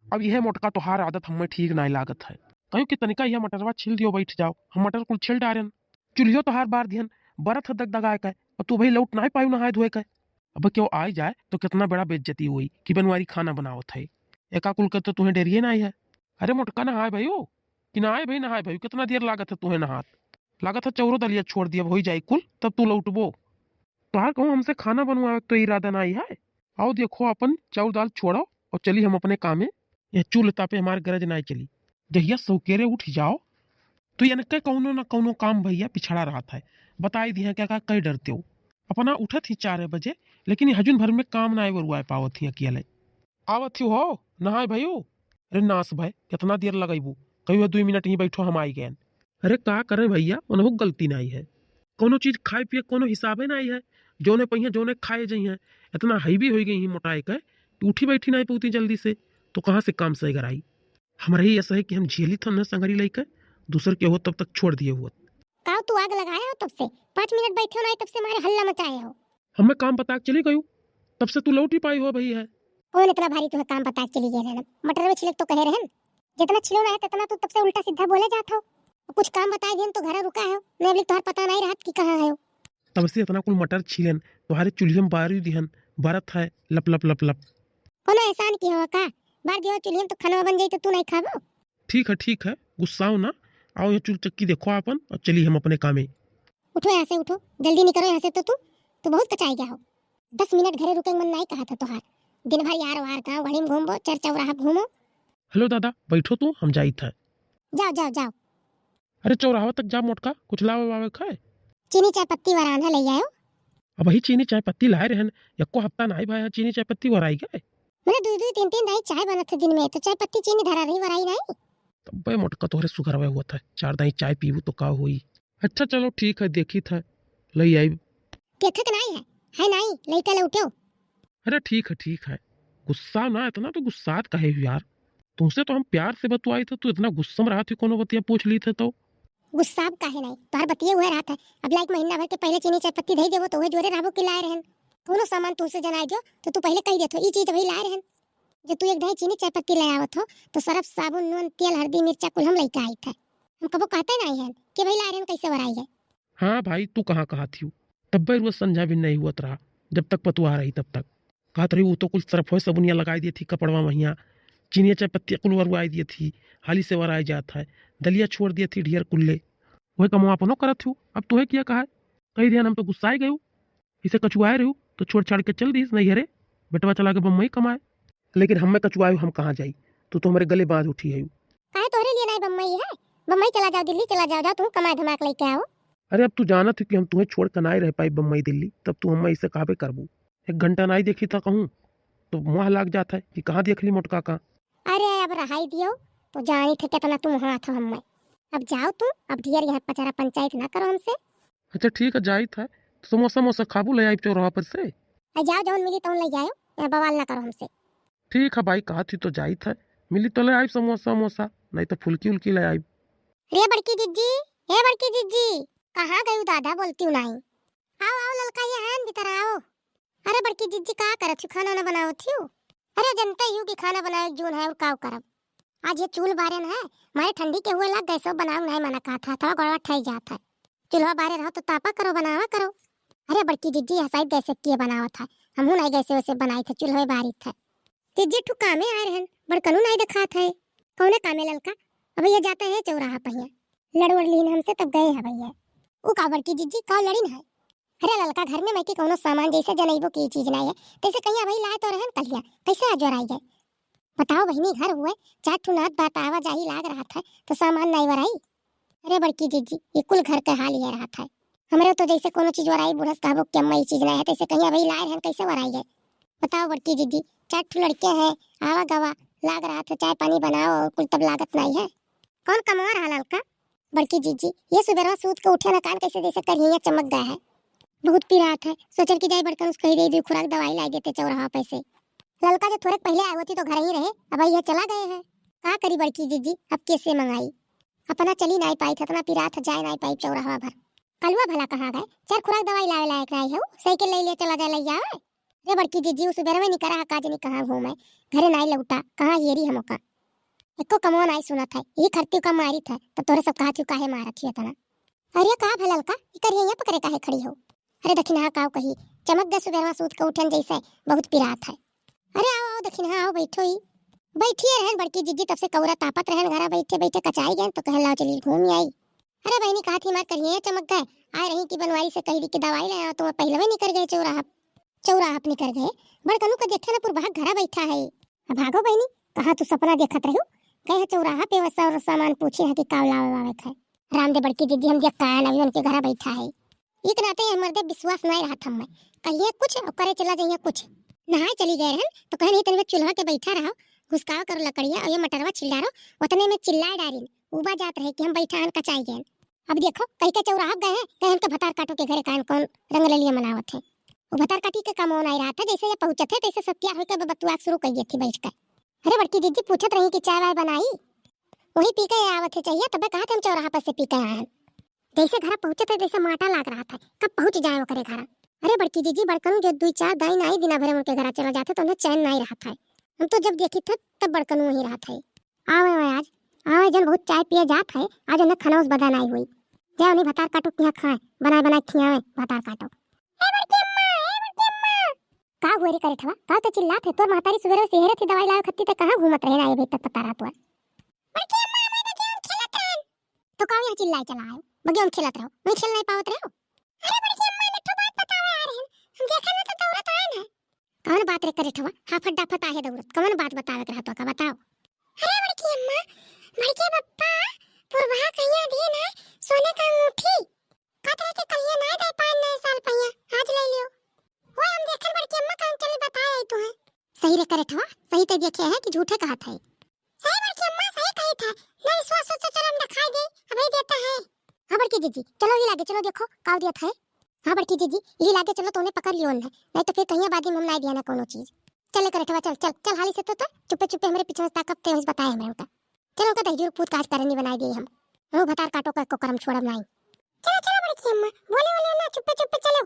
अब यह मोटका तोहार आदत हमें ठीक नहीं लागत है। कहीं कि तनिका यह मटरवा छिल दियो बैठ जाओ, हम मटर कुल छिल डारन। चूल्हियो तोहार बार ध्यान बरत दग दगाए का और तू भाई लौट नहीं पायु नहाए धोए का। अब क्यों आ जाए तो कितना बड़ा बेइज्जती हुई कि बनवारी खाना बनाओ थे। एका कुल कर तो तुम्हें डरिए नहीं है। अरे मोटका नहाए भाई हो कि नहाए भाई नहाए भाई, कितना देर लागत है तुम्हें नहात। लागत है चौरो दलिया छोड़ दिया हो जाए कुल तब तू लौटबो। तोहार कहूँ हमसे खाना बनवाए तो इरादा नहीं है। आओ देखो अपन चाउर दाल छोड़ो और चली हम अपने काम में। यह चूल तापे हमारे गरज नहीं चली। जहिया सौकेरे उठ जाओ तो इनके कौनो ना कौनो काम भैया पिछड़ा रहा था। बताई दिया क्या क्या कई डरते हो। अपना उठत ही 4 बजे लेकिन हजुन भर में काम ना बरुआ पावत ही अकेले। आवत ही हो नहाए भाई हो। अरे नास भाई कितना देर लगेबू, कहीं 2 मिनट ही बैठो हम आई गए। अरे का करे भैया उन्हों गलती नहीं है। कोनो चीज खाए पिए कोनो हिसाबे नहीं है। जोने पहिया जोने खाए जाइ हैं। इतना हैवी हो गई ही मोटाए के उठी बैठी नहीं पौती जल्दी से तो कहाँ से काम सही कराई। हमारा ही ऐसा है कि हम झेली था न संगरी लेकर दूसर के हो तब तक छोड़ दिए हुआ। काऊ तू आग लगाया हो तब से 5 मिनट बैठे हो नहीं, तब से हमारे हल्ला मचाए हो। हमें काम पता चली गई तब से तू लौट ही पाई हो भई है। कौन इतना भारी तुम्हें काम पता चली गया रहना। मटर में छिलक तो कहे रहन जितना छिलो ना है तितना तू तब से उल्टा सीधा बोले जात हो। कुछ काम बताए दिन तो घर रुका है मैं अभी तोहर पता नहीं रहत कि कहां है। तब से इतना कुल मटर छिलन तुम्हारे चूल्हे में बारी दिहन बरत है लप लप लप लप। कोनो एहसान की हो का बार दियो चुलियन तो खाना बन जाई तो तू नहीं खाबो। ठीक है गुस्सा हो ना। आओ ये चूल चक्की देखो अपन और चलिए हम अपने काम में। उठो यहाँ से उठो जल्दी निकलो यहाँ से। तो तू बहुत कचाई गया हो। 10 मिनट घरे रुके मन नहीं कहा था तोहार। दिन भर यार वार गाँव घड़ी में घूमबो चर चौराहा घूमो। हेलो दादा बैठो तू हम जाई था। जाओ जाओ जाओ। अरे चौराहा तक जा मोटका कुछ लावे वावे खाए। चीनी चाय पत्ती वारांधा ले आयो। अब वही चीनी चाय पत्ती लाए रहन एको हफ्ता नहीं भाई चीनी चाय पत्ती वराई गए। मैंने 2-2 3-3 दाई चाय बनत थे दिन में तो चाय पत्ती चीनी धरा रही वराई नहीं। तब बे मोटका तोहरे सुगर हुआ था 4 दाई चाय पीबू तो का हुई। अच्छा चलो ठीक है देखी था लई आई। देखक नहीं है नहीं लइका ले उठो। अरे ठीक है गुस्सा ना इतना तो गुस्सात कहे यार। तुमसे तो हम प्यार से बतवाई थे तू इतना गुस्सा में रहा थी कोनो बतिया पूछ ली थे तो। गुस्सा काहे नहीं तोहर बतिये हुए रहत है। अब लाइक महीना भर के पहले चीनी चाय पत्ती दे देबो तो ओहे जोरे रहबो कि लाए रहन। कोनो सामान तुमसे जनाई दियो तो तू पहले कही देथो ई चीज वही लाए रहन। जो तू एक ढाई चीनी चाय पत्ती ले आवत हो तो सरफ साबुन नून तेल हल्दी मिर्चा कुल हम लइका आई थे। हम कबो कहते नहीं है कि भाई लाए रहन कैसे वराई है। हाँ भाई तू कहाँ थी तब भाई रोज संझा भी नहीं हुआ रहा जब तक पतुआ रही तब तक कहत रही वो तो कुछ तरफ हो सबुनिया लगाई दी थी कपड़वा वहिया चीनिया चाय पत्ती कुल वरवाई दी थी हाली से वराई जाता है दलिया छोड़ दिए थी ढेर कुल्ले वही कमवा अपनो करत हूँ। अब तुहे किया कहा कही ध्यान हम तो गुस्साए गए इसे कछुआए रहू तो छोड़ छाड़ के चल दी नहीं हरे बेटवा चला के बम्बई कमाए। लेकिन हमें कछुआए हम कहाँ जाई तो हमारे गले बांध उठी है। काहे तोहरे लिए नहीं बम्बई है। बम्बई चला जाओ दिल्ली चला जाओ तू कमा धमाक लेके आओ। अरे अब तू जाना थी कि हम तुम्हें छोड़ कर ना रह पाई बम्बई दिल्ली तब तू हम इसे कहा करबू। 1 घंटा नहीं देखी था कहूँ तो मुँह लाग जाता है कि कहाँ देख ली मोटका का। अरे अब रहाई दियो तो जानी थे कितना तुम वहाँ था हम। अब जाओ तुम अब ढेर यहाँ पचारा पंचायत ना करो हमसे। अच्छा ठीक है जाई था तो समोसा मोसा खाबू ले आई चौराहा पर से। जाओ जौन मिली तौन ले जाओ यहाँ बवाल ना करो हमसे। ठीक है भाई कहा थी तो जाई था मिली तो ले आई समोसा मोसा नहीं तो फुल्की उल्की ले आई। रे बड़की जिज्जी हे बड़की जिज्जी कहाँ गई दादा बोलती हूँ नहीं। आओ आओ ललका ये है भीतर आओ। अरे बड़की जिज्जी का करत छु खाना ना बनाओ थी। अरे जनता ही कि खाना बनाए जून है और काव करब। आज ये चूल बारे है मारे ठंडी के हुए लग गए सो बनाओ नहीं मना कहा था थोड़ा गड़बड़ ठई जाता है। चूल्हा बारे रहो तो तापा करो बनावा करो। अरे बड़की जिज्जी हसाई गैसे किए बनावा था हम नहीं गैसे वैसे बनाई थे चूल्हे बारी था। जिज्जी ठू कामे आ रहे बड़कनू नहीं दिखा थे कौने कामे ललका। अब ये जाता है चौराहा पहिया लड़वड़ लीन हमसे तब गए है भैया ऊ का बड़की जिज्जी का लड़ीन है। अरे ललका घर में मैं की कोनो सामान जैसे जनैबो की चीज नहीं है तैसे कहीं भाई लाए तो रहन कहिया कैसे आज आई गए। बताओ बहनी घर हुए 4 ठू नात बात आवा जाही लाग रहा था तो सामान नहीं वराई। अरे बड़की जिज्जी ये कुल घर का हाल ये रहा था। हमरे तो जैसे कोनो चीज वराई बुढ़स कहबो कि अम्मा ये चीज नहीं है तैसे कहीं भाई लाए रहन कैसे वराई है। बताओ बड़की जिज्जी 4 ठू लड़के हैं आवा गवा लाग रहा था चाय पानी बनाओ और कुल तब लागत नहीं है। कौन कमा रहा ललका। बड़की जिज्जी ये सुबह सूत के उठे ना कान कैसे जैसे करिए चमक गया है। बहुत पी रहा था सोचल की जाए बड़कन उसको ही दे खुराक दवाई ला देते चौराहा पैसे। ललका जो थोड़े पहले आई होती तो घर ही रहे अब ये चला गए हैं। का करी बड़की जिज्जी अब कैसे मंगाई। अपना चली नहीं पाई था पिरा था जाए नहीं पाई चौराहा भर। कलवा भला कहाँ गए 4 खुराक दवाई लाए लायक रही है साइकिल ले ले चला जाए ले जाए। अरे बड़की जीजी उस बेर में नहीं करा काज नहीं कहाँ घूमे घरे नहीं लौटा कहाँ हेरी हम का एको कमो नहीं सुना था ये खरती का मारी था तो तोरे सब कहा क्यों काहे मारा थी तना अरे का भलल का ई करिए यहाँ पकड़े काहे खड़ी हो अरे दखिना काव कही चमक दे सुबह सूत के उठन जैसे बहुत पिरात है अरे आओ आओ दखिना आओ बैठो ही बैठिए रहन बड़की जीजी तब से कौरा तापत रहन घरा बैठे बैठे कचाई गए तो कहला चली घूम आई अरे बहनी कहा थी मार करिए चमक गए आए रही की बनवाई से कही की दवाई ले आओ तो पहले में निकल गए चौराहा अपने कर गए बड़कनू का देखे ना पूर्वा घरा बैठा है अब भागो बहनी कहा तू सपना देखत रहू गए चौराहा पे वसा और सामान पूछे है कि काव लावे है रामदेव बड़की दीदी हम देख का नवी उनके घर बैठा है एक नाते मर्दे विश्वास नहीं रहा था मैं कहिए कुछ और करे चला जाइए कुछ नहाए चली गए रहन तो कहनी तने चूल्हा के बैठा रहो घुसकाव कर लकड़िया और ये मटरवा छिल डारो उतने में चिल्लाए डारिन उबा जात रहे कि हम बैठा हन कचाई गए अब देखो कहीं के चौराहा गए हैं कहन के भतार काटो के घरे कान कौन रंग ले लिया मनावत है वो भतार काटी के काम नहीं रहा था जैसे ये पहुंचे थे तैसे सब तैयार होकर बतुआ शुरू कर थी बैठ कर अरे बड़की दीदी पूछत रही कि चाय वाय बनाई वही पी के आवत है चाहिए तब कहा हम चौराहा पर से पी के आए जैसे घर पहुंचे थे जैसे माटा लाग रहा था कब पहुंच जाए वो करे घर अरे बड़की दीदी बड़कनू जो 2-4 दिन आई दिन भर उनके घर चला जाते तो उन्हें चैन नहीं रहा था हम तो जब देखी थे तब बड़कनू वही रहा था आवे आज आवे जन बहुत चाय पिए जात है आज उन्हें खाना उस बदा नहीं हुई जा उन्हें भतार काटो किया खाए बनाए खियावे भतार काटो का हुए रे करे ठवा का तो चिल्ला थे तोर महतारी सुबह सेहरे थी दवाई लाओ खत्ती ते कहां घूमत रहे ना ये भीतर पता रहा तो बड़की अम्मा मैं तो गेम खेलत रहन तो का यहाँ चिल्लाए चला आयो बगे हम खेलत रहो मैं खेल नहीं पावत रहो अरे बड़की अम्मा ने तो बात बतावे आ रहे हम देखा ना तो दौड़त आए ना कौन बात रे करे ठवा हाफट डाफत आहे दौड़त कौन बात बतावे रहा तो का बताओ अरे बड़की अम्मा बड़के पप्पा पुरवा कहिया दी ना सोने का अंगूठी कतरे के कहिया ना दे पान नए साल पहिया आज ले लियो ओए हम देखन बड़की अम्मा कहां चली बताए तो है सही रे करे ठवा सही ते देखे है कि झूठे कहा था सही बड़की अम्मा सही कही था ना विश्वास तो चलो हम दिखाई दे अबे देता है हां बड़की जीजी चलो ये लागे चलो देखो काव दिया था हां बड़की जीजी ये लागे चलो तूने पकड़ लियो है नहीं तो फिर कहीं बाद में हम नहीं दिया ना कोनो चीज चले करे ठवा चल चल चल हाली से तो चुपे चुपे हमारे पीछे ताकत ते बताए हमें उनका चलो उनका दहजूर पूत काज करनी बनाई दी हम भतार काटो का को करम छोड़ब नहीं चलो चलो बड़की अम्मा बोले बोले ना चुपे चुपे चलो